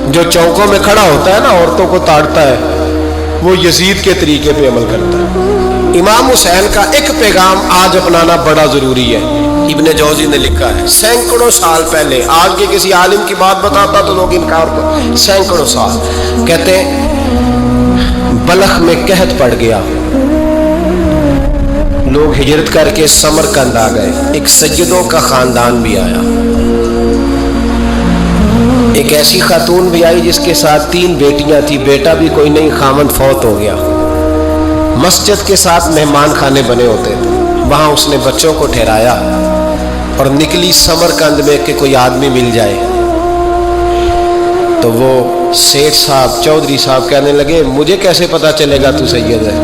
جو چوکوں میں کھڑا ہوتا ہے نا عورتوں کو تاڑتا ہے, وہ یزید کے طریقے پہ عمل کرتا ہے. امام حسین کا ایک پیغام آج اپنانا بڑا ضروری ہے. ابن جوزی نے لکھا ہے سینکڑوں سال پہلے, آج کے کسی عالم کی بات بتاتا تو لوگ انکار کرتے, سینکڑوں سال. کہتے ہیں بلخ میں قحط پڑ گیا, لوگ ہجرت کر کے سمرقند آ گئے, ایک سیدوں کا خاندان بھی آیا, ایک ایسی خاتون بھی آئی جس کے ساتھ 3 بیٹیاں تھی, بیٹا بھی کوئی نہیں, خامند فوت ہو گیا. مسجد کے ساتھ مہمان خانے بنے ہوتے تھے, وہاں اس نے بچوں کو ٹھہرایا اور نکلی سمرقند میں کہ کوئی آدمی مل جائے. تو وہ سیٹھ صاحب, چودھری صاحب کہنے لگے مجھے کیسے پتا چلے گا تو سید ہے,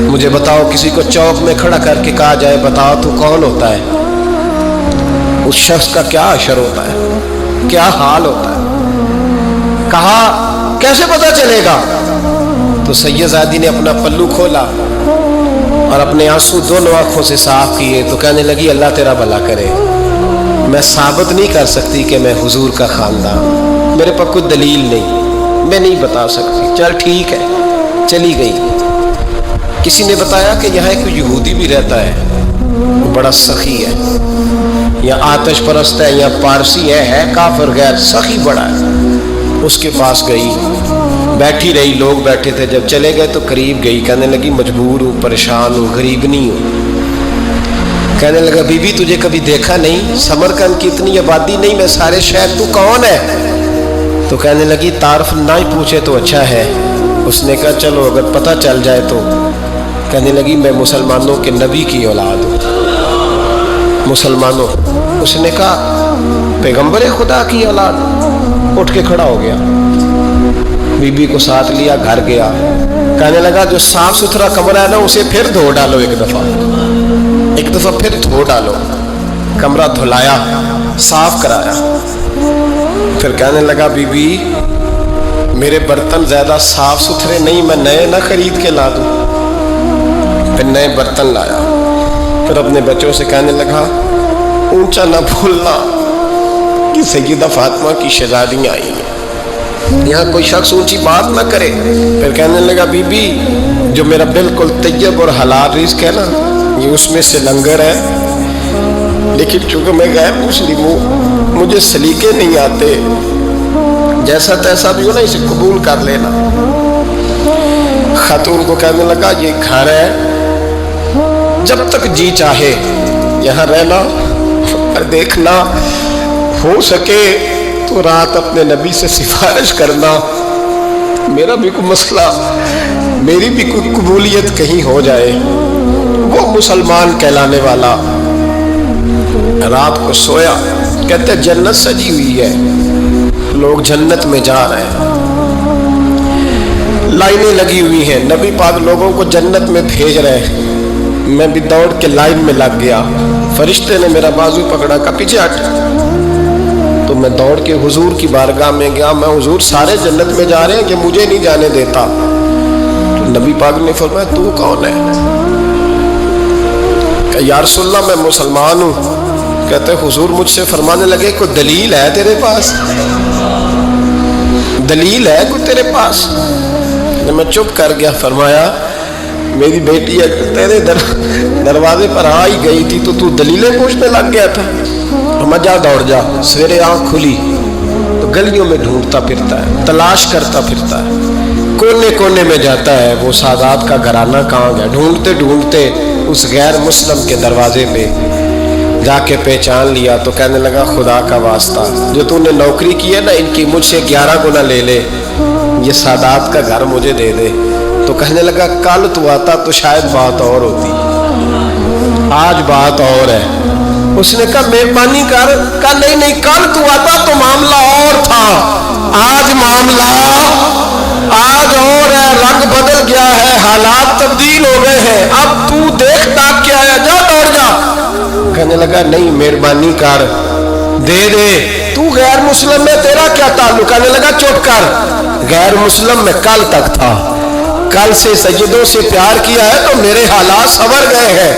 مجھے بتاؤ. کسی کو چوک میں کھڑا کر کے کہا جائے بتاؤ تو کون ہوتا ہے, اس شخص کا کیا اشر ہوتا ہے, کیا حال ہوتا ہے. کہا کیسے پتا چلے گا؟ تو سید زادی نے اپنا پلو کھولا اور اپنے آنسو دونوں آنکھوں سے صاف کیے تو کہنے لگی اللہ تیرا بھلا کرے, میں ثابت نہیں کر سکتی کہ میں حضور کا خاندان, میرے پاس کوئی دلیل نہیں, میں نہیں بتا سکتی. چل ٹھیک ہے, چلی گئی. کسی نے بتایا کہ یہاں ایک یہودی بھی رہتا ہے, بڑا سخی ہے, یا آتش پرست ہے, یا پارسی ہے کافر غیر, سخی بڑا ہے. اس کے پاس گئی, بیٹھی رہی, لوگ بیٹھے تھے, جب چلے گئے تو قریب گئی, کہنے لگی مجبور ہوں, پریشان ہوں, غریب نہیں ہوں. کہنے لگا بی بی تجھے کبھی دیکھا نہیں, سمرقند کی اتنی آبادی نہیں, میں سارے شہر, تو کون ہے؟ تو کہنے لگی تعارف نہ ہی پوچھے تو اچھا ہے. اس نے کہا چلو اگر پتہ چل جائے تو. کہنے لگی میں مسلمانوں کے نبی کی اولاد ہوں. مسلمانوں. اس نے کہا پیغمبر خدا کی اولاد. اٹھ کے کھڑا ہو گیا, بی بی کو ساتھ لیا, گھر گیا. کہنے لگا جو صاف ستھرا کمرہ ہے نا اسے پھر دھو ڈالو, ایک دفعہ پھر دھو ڈالو. کمرہ دھلایا, صاف کرایا. پھر کہنے لگا بی بی میرے برتن زیادہ صاف ستھرے نہیں, میں نئے نہ خرید کے لا دوں. پھر نئے برتن لایا. پھر اپنے بچوں سے کہنے لگا اونچا نہ بھولنا کہ سیدہ فاطمہ کی شہزادیاں آئی ہیں, یہاں کوئی شخص اونچی بات نہ کرے. پھر کہنے لگا بی بی جو میرا بالکل طیب اور حلال رزق ہے نا یہ اس میں سے لنگر ہے, لیکن چونکہ میں غیر مسلم ہوں مجھے سلیقے نہیں آتے, جیسا تیسا بھی ہو نا اسے قبول کر لینا. خاتون کو کہنے لگا یہ گھر ہے, جب تک جی چاہے یہاں رہنا, اور دیکھنا ہو سکے تو رات اپنے نبی سے سفارش کرنا, میرا بھی کوئی مسئلہ, میری بھی کوئی قبولیت کہیں ہو جائے. وہ مسلمان کہلانے والا رات کو سویا. کہتے جنت سجی ہوئی ہے, لوگ جنت میں جا رہے ہیں, لائنیں لگی ہوئی ہیں, نبی پاک لوگوں کو جنت میں بھیج رہے ہیں. میں بھی دوڑ کے لائن میں لگ گیا, فرشتے نے میرا بازو پکڑا, کا پیچھے ہٹ. تو میں دوڑ کے حضور کی بارگاہ میں گیا, میں حضور سارے جنت میں جا رہے ہیں کہ مجھے نہیں جانے دیتا. تو نبی پاک نے فرمایا تو کون ہے؟ کہ یا رسول اللہ میں مسلمان ہوں. کہتے حضور مجھ سے فرمانے لگے کوئی دلیل ہے تیرے پاس, دلیل ہے کوئی تیرے پاس؟ میں چپ کر گیا. فرمایا میری بیٹی تیرے دروازے پر آ ہی گئی تھی تو دلیلیں پوچھنے لگ گیا تھا. میں جا دوڑ جا. سویرے آنکھ کھلی تو گلیوں میں ڈھونڈتا پھرتا ہے, تلاش کرتا پھرتا ہے, کونے کونے میں جاتا ہے وہ سادات کا گھرانہ کہاں گیا. ڈھونڈتے ڈھونڈتے اس غیر مسلم کے دروازے پہ جا کے پہچان لیا. تو کہنے لگا خدا کا واسطہ جو تو نے نوکری کی ہے نا ان کی مجھ سے 11 گنا لے لے, یہ سادات کا گھر مجھے دے دے. تو کہنے لگا کل تو آتا تو شاید بات اور ہوتی, آج بات اور ہے. اس نے کہا مہربانی کر. کہا نہیں کل تو آتا تو معاملہ اور تھا, آج معاملہ آج اور ہے, رنگ بدل گیا ہے, حالات تبدیل ہو گئے ہیں, اب تو دیکھ تاک کے آیا, جا دوڑ جا. کہنے لگا نہیں مہربانی کر دے دے, تو غیر مسلم میں تیرا کیا تعلق؟ کہنے لگا چپ کر, غیر مسلم میں کل تک تھا, کل سے سجدوں سے پیار کیا ہے تو میرے حالات سنور گئے ہیں.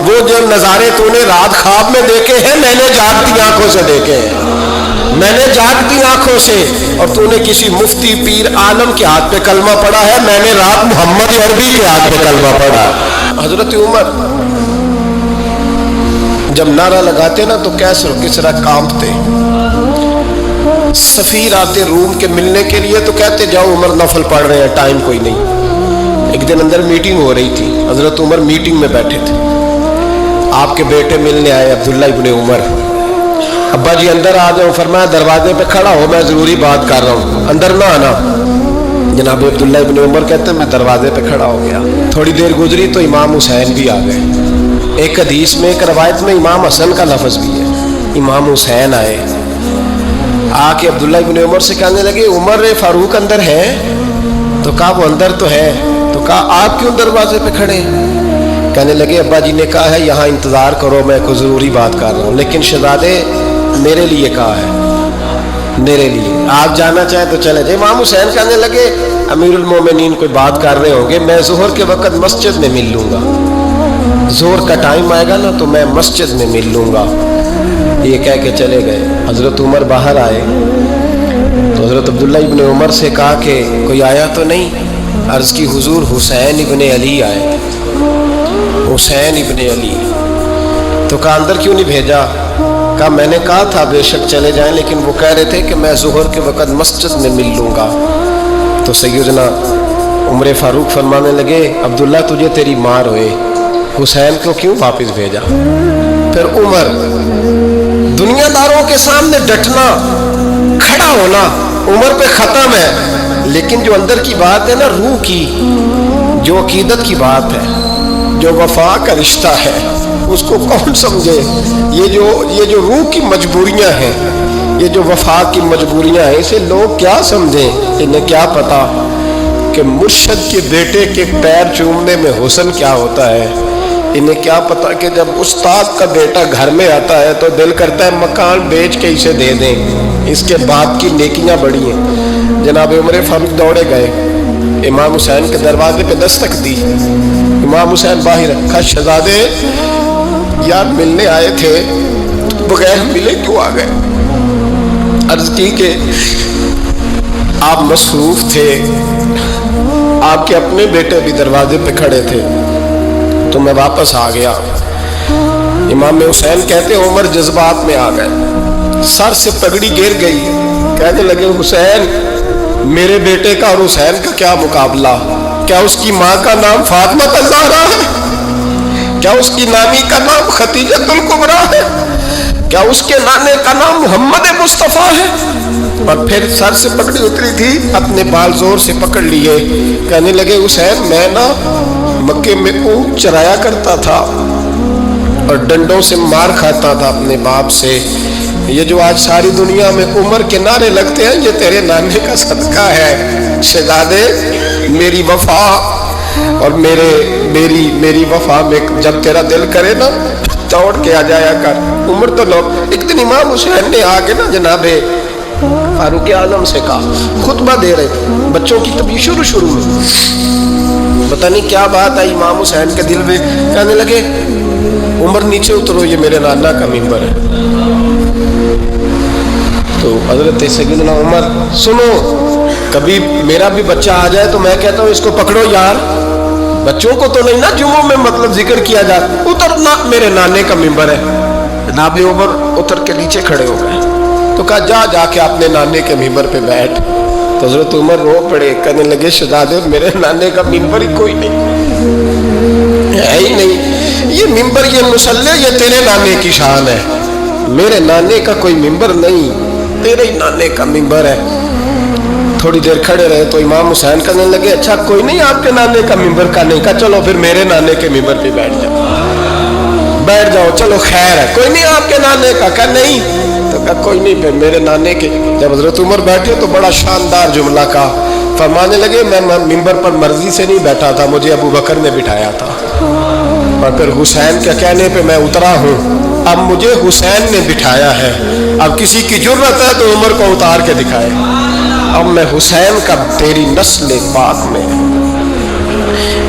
وہ جو نظارے تو نے رات خواب میں دیکھے ہیں میں نے جاگتی آنکھوں سے دیکھے ہیں. میں نے جاگتی آنکھوں سے، اور تو نے کسی مفتی پیر عالم کے ہاتھ پہ کلمہ پڑھا ہے، میں نے رات محمد عربی کے ہاتھ پہ کلمہ پڑھا۔ حضرت عمر جب نعرہ لگاتے نا تو کیسر و کسرا کانپتے، سفیر آتے روم کے ملنے کے لیے تو کہتے جاؤ عمر نفل پڑھ رہے ہیں، ٹائم کوئی نہیں۔ ایک دن اندر میٹنگ ہو رہی تھی، حضرت عمر میٹنگ میں بیٹھے تھے، آپ کے بیٹے ملنے آئے عبداللہ ابن عمر، ابا جی اندر آ جاؤ، فرمایا دروازے پہ کھڑا ہو، میں ضروری بات کر رہا ہوں، اندر نہ آنا۔ جناب عبداللہ ابن عمر کہتے ہیں میں دروازے پہ کھڑا ہو گیا، تھوڑی دیر گزری تو امام حسین بھی آ گئے۔ ایک حدیث میں ایک روایت میں امام حسن کا لفظ بھی ہے، امام حسین آئے، آ کے عبداللہ ابن عمر سے کہنے لگے عمر فاروق اندر ہے؟ تو کہا وہ اندر تو ہے۔ تو کہا آپ کیوں دروازے پہ کھڑے؟ کہنے لگے ابا جی نے کہا ہے یہاں انتظار کرو، میں کوئی ضروری بات کر رہا ہوں، لیکن شہزادے میرے لیے کہا ہے، میرے لیے آپ جانا چاہیں تو چلے جائیں۔ امام حسین کہنے لگے امیر المومنین کوئی بات کر رہے ہوں گے، میں ظہر کے وقت مسجد میں مل لوں گا، ظہر کا ٹائم آئے گا نا تو میں مسجد میں مل لوں گا۔ یہ کہہ کے چلے گئے۔ حضرت عمر باہر آئے تو حضرت عبداللہ ابن عمر سے کہا کہ کوئی آیا تو نہیں؟ عرض کی حضور حسین ابن علی آئے، حسین ابن علی۔ تو کہا اندر کیوں نہیں بھیجا؟ کہا میں نے کہا تھا بے شک چلے جائیں، لیکن وہ کہہ رہے تھے کہ میں ظہر کے وقت مسجد میں مل لوں گا۔ تو سیدنا عمر فاروق فرمانے لگے عبداللہ تجھے تیری مار ہوئے، حسین کو کیوں واپس بھیجا؟ پھر عمر دنیا داروں کے سامنے ڈٹنا، کھڑا ہونا عمر پہ ختم ہے، لیکن جو اندر کی بات ہے نا، روح کی، جو عقیدت کی بات ہے، جو وفا کا رشتہ ہے، اس کو کون سمجھے؟ یہ جو روح کی مجبوریاں ہیں، یہ جو وفا کی مجبوریاں ہیں، اسے لوگ کیا سمجھیں؟ انہیں کیا پتا کہ مرشد کے بیٹے کے پیر چومنے میں حسن کیا ہوتا ہے؟ انہیں کیا پتا کہ جب استاد کا بیٹا گھر میں آتا ہے تو دل کرتا ہے مکان بیچ کے اسے دے دیں، اس کے باپ کی نیکیاں بڑی ہیں۔ جناب عمر فاروق دوڑے گئے، امام حسین کے دروازے پہ دستک دی، امام حسین باہر رکھا، شہزادے یار ملنے آئے تھے، بغیر ملے کیوں آ گئے؟ عرض کی کہ آپ مصروف تھے، آپ کے اپنے بیٹے بھی دروازے پہ کھڑے تھے تو میں واپس آ گیا۔ امام حسین کہتے عمر جذبات میں آ گئے، سر سے پگڑی گر گئی، کہنے لگے حسین میرے بیٹے کا اور حسین کا کیا مقابلہ؟ کیا اس کی ماں کا نام فاطمہ الزہرا ہے؟ کیا اس کی نانی کا نام خدیجہ الکبریٰ ہے؟ کیا اس کے نانے کا نام محمد مصطفیٰ ہے؟ اور پھر سر سے پکڑی اتری تھی، اپنے بال زور سے پکڑ لیے، کہنے لگے حسین میں نا مکے میں اونٹ چرایا کرتا تھا اور ڈنڈوں سے مار کھاتا تھا اپنے باپ سے، یہ جو آج ساری دنیا میں عمر کے نعرے لگتے ہیں یہ تیرے نانے کا صدقہ ہے۔ شہزادے میری وفا اور میری وفا میں جب تیرا دل کرے نا دوڑ کے آ جایا کر۔ عمر تو لوگ ایک دن امام حسین نے آ کے نا جناب فاروق اعظم سے کہا، خطبہ دے رہے تھے، بچوں کی طبیعت شروع میں پتہ نہیں کیا بات آئی امام حسین کے دل میں، کہنے لگے عمر نیچے اترو، یہ میرے نانا کا ممبر ہے۔ تو حضرت سیدنا عمر سنو، کبھی میرا بھی بچہ آ جائے تو میں کہتا ہوں اس کو پکڑو یار، بچوں کو تو نہیں نا جمعوں میں مطلب ذکر کیا جاتا، اترنا میرے نانے کا ممبر ہے۔ جناب عمر اتر کے نیچے کھڑے ہو گئے تو کہا جا کے اپنے نانے کے ممبر پہ بیٹھ۔ تو حضرت عمر رو پڑے، کہنے لگے شہزادے میرے نانے کا ممبر ہی کوئی نہیں ہے ہی نہیں، یہ ممبر یہ مصلی یہ تیرے نانے کی شان ہے، میرے نانے کا کوئی ممبر نہیں، تیرے ہی نانے کا ممبر ہے۔ تھوڑی دیر کھڑے رہے تو امام حسین کہنے لگے اچھا کوئی نہیں آپ کے نانے کا ممبر کا نہیں؟ کہا چلو پھر میرے نانے کے ممبر پہ بیٹھ جاؤ، چلو خیر ہے، کوئی نہیں آپ کے نانے کا؟ کہا نہیں۔ تو کہا کوئی نہیں پھر میرے نانے کے۔ جب حضرت عمر بیٹھے تو بڑا شاندار جملہ کہا، فرمانے لگے میں ممبر پر مرضی سے نہیں بیٹھا تھا، مجھے ابو بکر نے بٹھایا تھا، اور پھر حسین کے کہنے پہ میں اترا ہوں، اب مجھے حسین نے بٹھایا ہے، اب کسی کی جرت ہے تو عمر کو اتار کے دکھائے، اب میں حسین کا تیری نسل پاک میں۔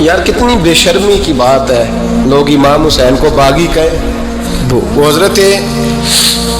یار کتنی بے شرمی کی بات ہے، لوگ امام حسین کو باغی کہیں۔ وہ حضرت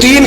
3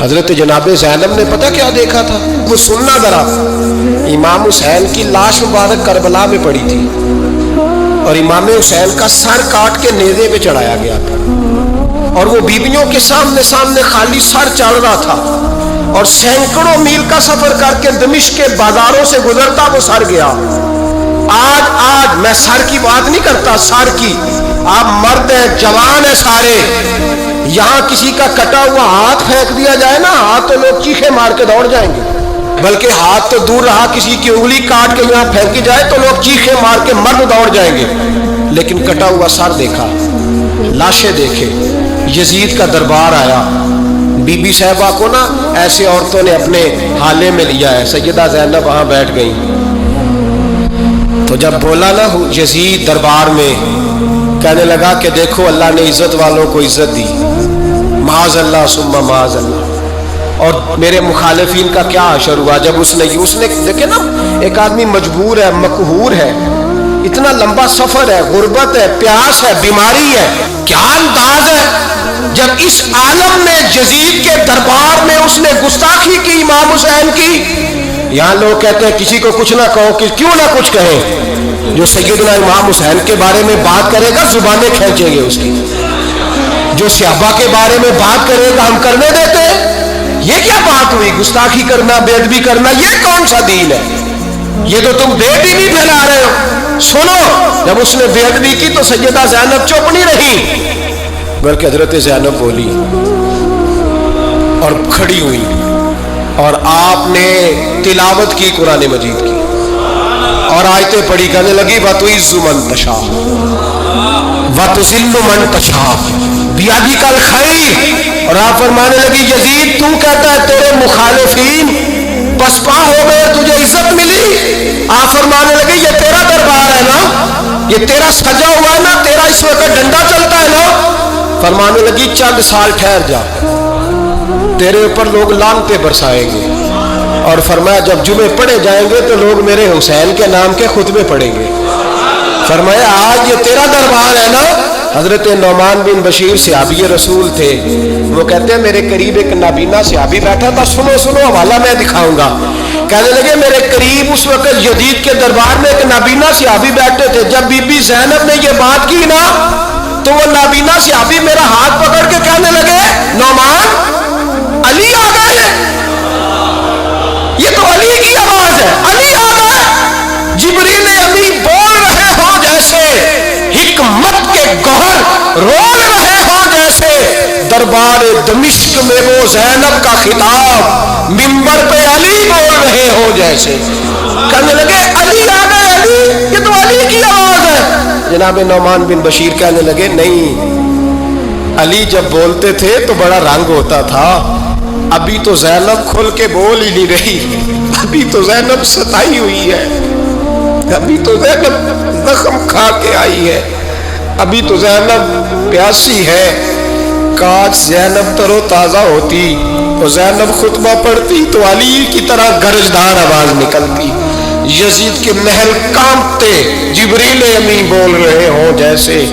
حضرت جناب زینب نے پتہ کیا دیکھا تھا؟ وہ سننا ذرا، امام حسین کی لاش مبارک کربلا میں پڑی تھی اور امام حسین کا سر کاٹ کے نیزے پہ چڑھایا گیا تھا، اور وہ بیویوں کے سامنے خالی سر چڑھ رہا تھا، اور سینکڑوں میل کا سفر کر کے دمشق کے بازاروں سے گزرتا وہ سر گیا۔ آج میں سر کی بات نہیں کرتا، سر کی، آپ مرد ہیں، جوان ہیں سارے، یہاں کسی کا کٹا ہوا ہاتھ پھینک دیا جائے نا، ہاتھ تو لوگ چیخے مار کے دوڑ جائیں گے، بلکہ ہاتھ تو دور رہا، کسی کی انگلی کاٹ کے یہاں پھینکی جائے تو لوگ چیخے مار کے مرد دوڑ جائیں گے، لیکن کٹا ہوا سر دیکھا، لاشیں دیکھے۔ یزید کا دربار آیا، بی بی صاحبہ کو نا ایسے عورتوں نے اپنے حالے میں لیا ہے، سیدہ زینب وہاں بیٹھ گئی، تو جب بولا نا یزید دربار میں، کہنے لگا کہ دیکھو اللہ نے عزت والوں کو عزت دی، معاذ اللہ ثم معاذ اللہ، اور میرے مخالفین کا کیا حشر ہوا جب اس نے دیکھے نا، ایک آدمی مجبور ہے، مقہور ہے، اتنا لمبا سفر ہے، غربت ہے، پیاس ہے، بیماری ہے، کیا انداز ہے جب اس عالم میں یزید کے دربار میں اس نے گستاخی کی امام حسین کی۔ یہاں لوگ کہتے ہیں کسی کو کچھ نہ کہو، کہ کیوں نہ کچھ کہیں، جو سیدنا امام حسین کے بارے میں بات کرے گا زبانیں کھینچیں گے اس کی، جو صحابہ کے بارے میں بات کرے گا ہم کرنے دیتے ہیں؟ یہ کیا بات ہوئی؟ گستاخی کرنا، بے ادبی کرنا، یہ کون سا دین ہے؟ یہ تو تم بے دینی پھیلا رہے ہو۔ سنو، جب اس نے بے ادبی کی تو سیدہ زینب چپ نہیں رہی، بلکہ حضرت زینب بولی اور کھڑی ہوئی، اور آپ نے تلاوت کی قرآن مجید کی اور آیتیں پڑھی، کہنے لگی وَتُعِزُّ مَن تَشَاءُ وَتُذِلُّ مَن تَشَاءُ بِیَدِکَ الْخَیرُ، اور آپ فرمانے لگی یزید تو کہتا ہے تیرے مخالفین پسپا ہو گئے، تجھے عزت ملی؟ آپ فرمانے لگے یہ تیرا دربار ہے نا، یہ تیرا سجا ہوا ہے نا، تیرا اس وقت ڈنڈا چلتا ہے نا۔ فرمانے لگی چند سال ٹھہر جا، تیرے اوپر لوگ لعنتیں برسائیں گے، اور فرمایا جب جمعے پڑھے جائیں گے تو لوگ میرے حسین کے نام کے خطبے پڑھیں گے۔ فرمایا آج یہ تیرا دربار ہے نا۔ حضرت نعمان بن بشیر صحابی رسول تھے، وہ کہتے ہیں میرے قریب ایک نابینا صحابی بیٹھا تھا، سنو حوالہ میں دکھاؤں گا، کہنے لگے میرے قریب اس وقت یزید کے دربار میں ایک نابینا صحابی بیٹھے تھے، جب بی بی زینب نے یہ بات کی نا تو وہ نابینا صحابی میرا ہاتھ پکڑ کے کہنے لگے نعمان علی آ گئے، یہ تو علی کی آواز ہے، علی آ گئے، جبریل امین بول رہے ہو جیسے، حکمت کے گوہر رول رہے ہو جیسے، دربار دمشق میں وہ زینب کا خطاب منبر پہ علی بول رہے ہو جیسے، کہنے لگے علی آ گئے، علی، یہ تو علی کی آواز ہے۔ جناب نعمان بن بشیر کہنے لگے نہیں، علی جب بولتے تھے تو بڑا رنگ ہوتا تھا، ابھی تو زینب کھل کے بول ہی نہیں رہی، ابھی تو زینب ستائی ہوئی ہے، ابھی تو زینب زخم کھا کے آئی ہے، ابھی تو زینب پیاسی ہے، کاش زینب تر و تازہ ہوتی، تو زینب خطبہ پڑھتی تو علی کی طرح گرجدار آواز نکلتی، یزید کے محل کانپتے، جبریل امین بول رہے ہوں جیسے،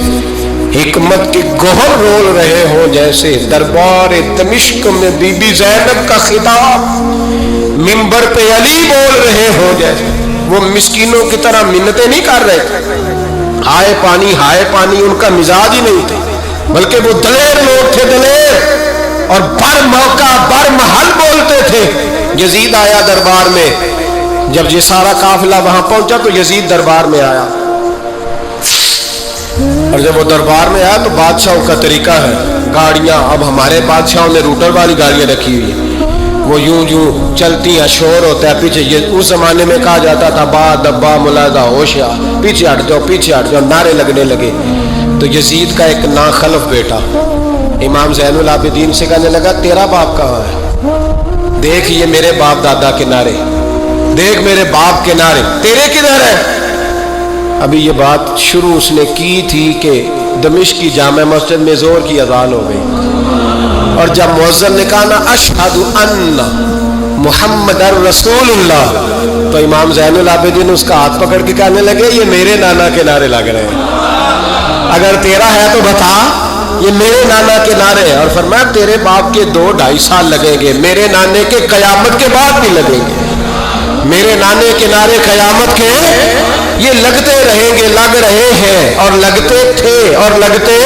حکمت کے گوہر رول رہے ہوں جیسے، دربار دمشق میں بی بی زینب کا خطاب منبر پہ علی بول رہے ہوں جیسے۔ وہ مسکینوں کی طرح منتیں نہیں کر رہے تھے، ہائے پانی ان کا مزاج ہی نہیں تھا، بلکہ وہ دلیر لوگ تھے، دلیر، اور بر موقع بر محل بولتے تھے۔ یزید آیا دربار میں، جب یہ سارا قافلہ وہاں پہنچا تو یزید دربار میں آیا، اور جب وہ دربار میں آیا تو بادشاہوں کا طریقہ ہے، گاڑیاں، اب ہمارے بادشاہوں نے روٹر والی گاڑیاں رکھی ہوئی ہیں، وہ یوں چلتی ہیں، شور ہوتا ہے پیچھے، یہ اس زمانے میں کہا جاتا تھا با دبا ملازہ ہوشیا، پیچھے ہٹ جاؤ، نعرے لگنے لگے۔ تو یزید کا ایک ناخلف بیٹا امام زین العابدین سے کہنے لگا تیرا باپ کہاں ہے؟ دیکھ یہ میرے باپ دادا کے نعرے، دیکھ میرے باپ کے نعرے، تیرے کدھر ہیں؟ ابھی یہ بات شروع اس نے کی تھی کہ دمشق کی جامع مسجد میں زور کی اذان ہو گئی، اور جب مؤذن نے کہا نا اشہد ان محمد رسول اللہ، تو امام زین العابدین اس کا ہاتھ پکڑ کے کہنے لگے یہ میرے نانا کے نعرے لگ رہے ہیں، اگر تیرا ہے تو بتا، یہ میرے نانا کے نعرے ہیں، اور فرمایا تیرے باپ کے 2-2.5 سال لگیں گے، میرے نانے کے قیامت کے بعد بھی لگیں گے۔ میرے نانے کے نعرے قیامت کے یہ لگتے رہیں گے، لگ رہے ہیں اور لگتے تھے اور لگتے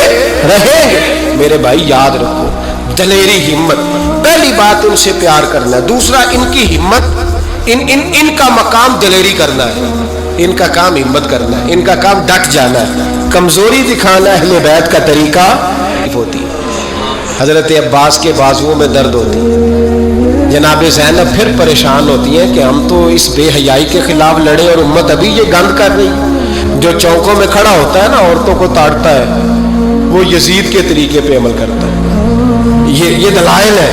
رہیں گے۔ میرے بھائی یاد رکھو، دلیری ہمت، پہلی بات ان سے پیار کرنا ہے، دوسرا ان کی ہمت، ان کا مقام دلیری کرنا ہے، ان کا کام ہمت کرنا ہے، ان کا کام ڈٹ جانا ہے۔ کمزوری دکھانا اہل بیت کا طریقہ ہوتی ہے۔ حضرت عباس کے بازوؤں میں درد ہوتی ہے، جناب زینب پھر پریشان ہوتی ہیں کہ ہم تو اس بے حیائی کے خلاف لڑے اور امت ابھی یہ گند کر رہی ہے۔ جو چوکوں میں کھڑا ہوتا ہے نا، عورتوں کو تاڑتا ہے، وہ یزید کے طریقے پہ عمل کرتا ہے۔ یہ دلائل ہے،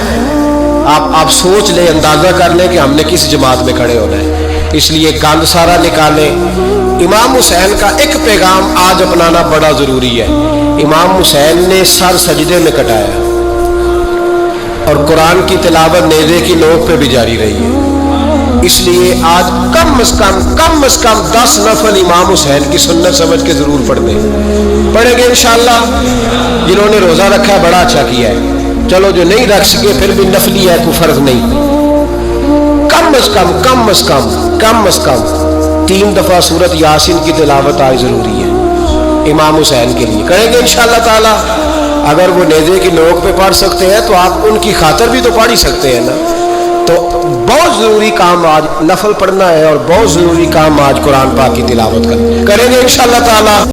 آپ سوچ لیں، اندازہ کر لیں کہ ہم نے کس جماعت میں کھڑے ہونا ہے۔ اس لیے گند سارا نکالیں۔ امام حسین کا ایک پیغام آج اپنانا بڑا ضروری ہے۔ امام حسین نے سر سجدے میں کٹایا اور قرآن کی تلاوت نیزے کی نوک پہ بھی جاری رہی ہے۔ اس لیے آج کم از کم 10 نفل امام حسین کی سنت سمجھ کے ضرور پڑھ دیں۔ پڑھیں گے انشاءاللہ۔ جنہوں نے روزہ رکھا ہے بڑا اچھا کیا ہے، چلو جو نہیں رکھ سکے پھر بھی نفلی ہے، کوئی فرض نہیں۔ کم از کم 3 دفعہ سورت یاسین کی تلاوت آج ضروری ہے امام حسین کے لیے، کریں گے انشاءاللہ تعالی۔ اگر وہ نیزے کی نوک پہ پڑھ سکتے ہیں تو آپ ان کی خاطر بھی تو پڑھ ہی سکتے ہیں نا۔ تو بہت ضروری کام آج نفل پڑھنا ہے، اور بہت ضروری کام آج قرآن پاک کی تلاوت کریں گے انشاءاللہ تعالی۔